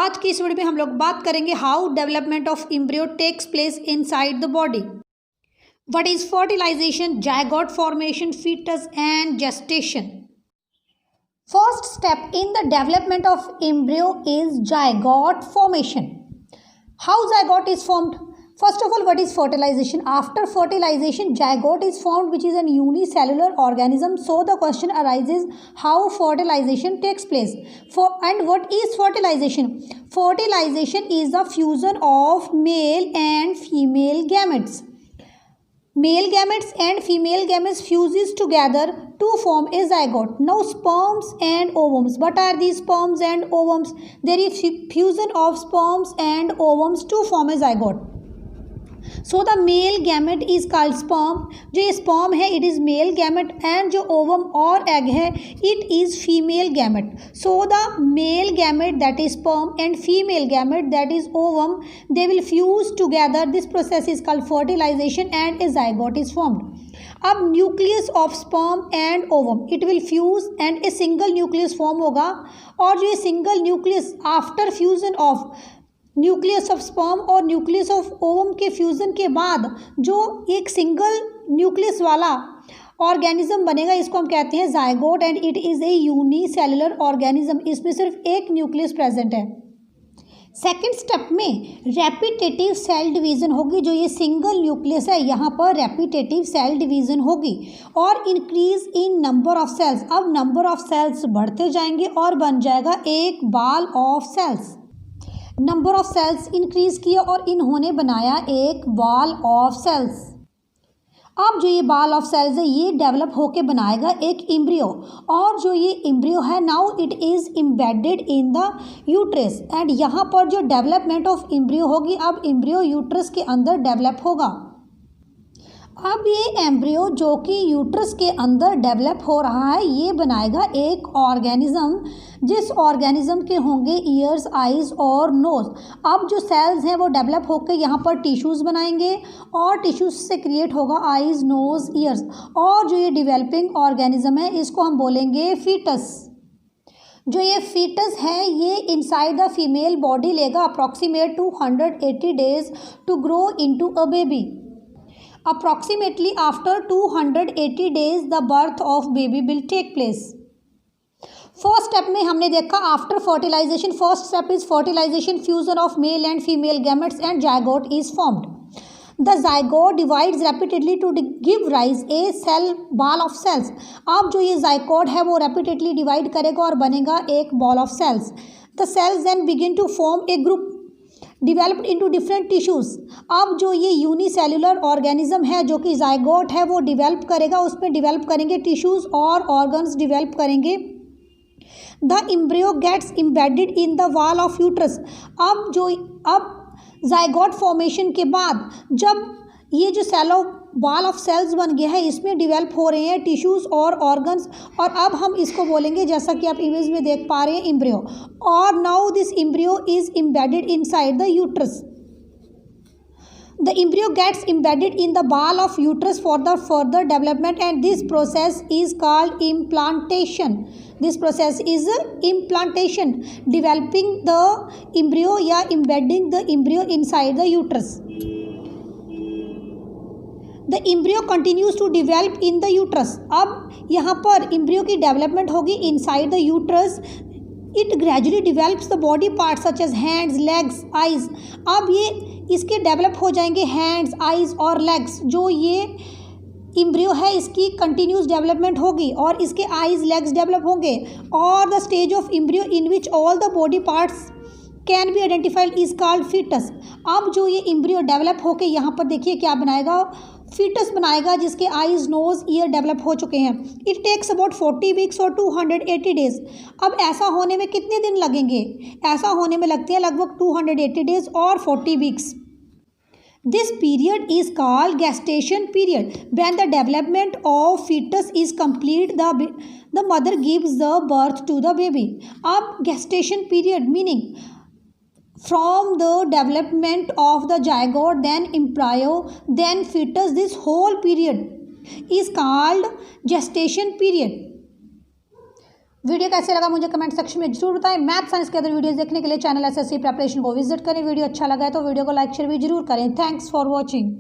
आज की इस वीडियो में हम लोग बात करेंगे how development of embryo takes place inside the body. What is fertilization, zygote formation, foetus and gestation. First step in the development of embryo is zygote formation. How zygote is formed? First of all, what is fertilization? After fertilization, zygote is formed, which is an unicellular organism. So the question arises, how fertilization takes place? And what is fertilization? Fertilization is the fusion of male and female gametes. Male gametes and female gametes fuses together to form a zygote. Now sperms and ovums. What are these sperms and ovums? There is fusion of sperms and ovums to form a zygote. So the male gamete is called sperm. जो ये sperm है it is male gamete and जो ovum और egg है it is female gamete. So the male gamete that is sperm and female gamete that is ovum they will fuse together. This process is called fertilisation and a zygote is formed. अब nucleus of sperm and ovum it will fuse and a single nucleus form होगा। और जो ये single nucleus after fusion of nucleus of sperm और nucleus of ovum के fusion के बाद जो एक सिंगल न्यूक्लियस वाला ऑर्गेनिज्म बनेगा इसको हम कहते हैं zygote and it is a unicellular organism. इसमें सिर्फ एक न्यूक्लियस प्रेजेंट है। सेकेंड स्टेप में रेपिटेटिव सेल डिवीज़न होगी। जो ये सिंगल न्यूक्लियस है यहाँ पर रेपिटेटिव सेल डिवीज़न होगी और increase in number of cells. अब नंबर ऑफ सेल्स बढ़ते जाएंगे और बन जाएगा एक ball of cells. Number of cells increase किया और इन्होंने बनाया एक बॉल ऑफ सेल्स। अब जो ये बॉल ऑफ सेल्स है ये डेवलप होके बनाएगा एक एम्ब्रियो। और जो ये एम्ब्रियो है now it is embedded in the uterus and यहाँ पर जो डेवलपमेंट ऑफ एम्ब्रियो होगी अब एम्ब्रियो यूट्रस के अंदर डेवलप होगा। अब ये एम्ब्रियो जो कि यूट्रस के अंदर डेवलप हो रहा है ये बनाएगा एक ऑर्गेनिज्म जिस ऑर्गेनिज्म के होंगे ईयर्स, आइज़ और नोज़। अब जो सेल्स हैं वो डेवलप होकर यहाँ पर टिश्यूज़ बनाएंगे और टिश्यूज़ से क्रिएट होगा आइज़, नोज़, ईयर्स। और जो ये डेवलपिंग ऑर्गेनिज्म है इसको हम बोलेंगे फीटस। जो ये फीटस है ये इनसाइड द फीमेल बॉडी लेगा approximate 280 days to grow into a baby. Approximately after 280 days the birth of baby will take place. First step में हमने देखा after fertilization first step is fertilization fusion of male and female gametes and zygote is formed. The zygote divides repeatedly to give rise a cell ball of cells. अब जो ये zygote है वो repeatedly divide करेगा और बनेगा एक ball of cells. The cells then begin to form a group developed into different tissues. अब जो ये यूनिसेलुलर ऑर्गेनिज्म है जो कि जायगोट है वो डिवेल्प करेगा, उसमें डिवेल्प करेंगे टिश्यूज़ और ऑर्गन्स डिवेल्प करेंगे। The embryo gets embedded in the wall of uterus. अब जायगोट फॉर्मेशन के बाद जब ये जो सेलो बॉल ऑफ सेल्स बन गया है इसमें डिवेल्प हो रहे हैं टिश्यूज़ और ऑर्गन्स और अब हम इसको बोलेंगे जैसा कि आप इमेज में देख पा रहे हैं एम्ब्रियो। और now this embryo is embedded inside the uterus. The embryo gets embedded in the ball of uterus for the further development and this process is called implantation. This process is implantation, developing the embryo या embedding the embryo inside the uterus. The embryo continues to develop in the uterus. अब यहाँ पर embryo की development होगी inside the uterus. It gradually develops the body parts such as hands, legs, eyes. अब ये इसके develop हो जाएंगे हैंड्स, आइज़ और लेग्स। जो ये एम्ब्रियो है इसकी कंटिन्यूस डेवलपमेंट होगी और इसके आइज़, लेग्स डेवलप होंगे। और the stage of embryo in which all the body parts can be identified is called foetus. अब जो ये एम्ब्रियो डेवलप होके यहाँ पर देखिए क्या बनाएगा, फीटस बनाएगा जिसके आइज़, नोज़, ईयर डेवलप हो चुके हैं। इट टेक्स अबाउट 40 वीक्स और 280 डेज। अब ऐसा होने में कितने दिन लगेंगे? ऐसा होने में लगते हैं लगभग 280 डेज और 40 weeks. This period is called gestation period. When the development of fetus is complete, the mother gives the birth to the baby. अब gestation period meaning from the development of the zygote, then embryo, then fetus, this whole period is called gestation period. Video कैसे लगा मुझे comment section में जरूर बताएं। Math science के other videos देखने के लिए चैनल एसएससी प्रिपरेशन को विजिट करें। वीडियो अच्छा लगा है तो वीडियो को लाइक शेयर भी जरूर करें। Thanks for watching.